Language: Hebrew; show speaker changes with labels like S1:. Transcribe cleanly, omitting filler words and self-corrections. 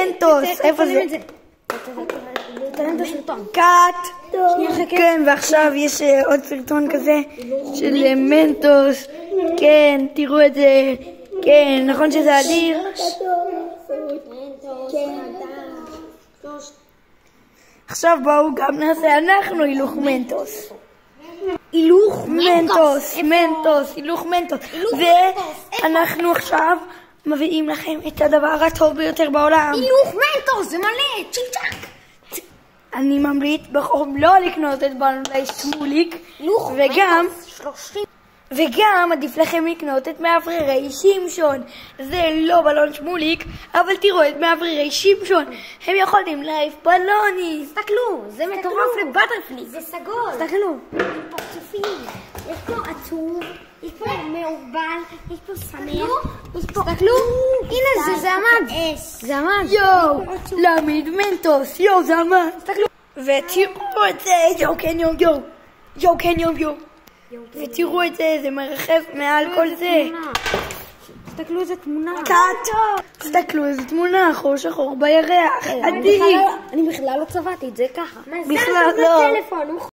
S1: מנטוס, איפה זה? קאט. כן, ועכשיו יש עוד סרטון כזה של מנטוס. כן, תראו את זה. כן, נכון שזה אדיר? עכשיו בואו גם נעשה אנחנו הילוך מנטוס. הילוך מנטוס, הילוך מנטוס. ואנחנו עכשיו מביאים לכם את הדבר הטוב ביותר בעולם.
S2: הילוך מנטוס, זה מלא, צ'יק-צ'ק.
S1: אני ממליץ בחום לא לקנות את בלון שמוליק, וגם עדיף לכם לקנות את מאווררי שמשון. זה לא בלון שמוליק, אבל תראו את מאווררי שמשון. הם יכולים להעיף בלונים.
S2: תסתכלו, זה מטורף לבטרפלי. זה סגול.
S1: תסתכלו.
S2: עם פרצופים. יש פה עצוב, יש פה מעורבל, יש פה שמח.
S1: תסתכלו.
S2: הנה זה עמד. זה עמד.
S1: יואו, להעמיד מנטוס. יואו, זה עמד. תסתכלו. ותראו את זה. יואו, כן, יואו. יואו, כן, יואו. ותראו את זה, זה מרחף מעל כל זה.
S2: תסתכלו איזה תמונה.
S1: קאט. תסתכלו איזה תמונה, חור שחור בירח. אדיר.
S2: אני בכלל לא צבעתי את זה ככה.
S1: בכלל לא.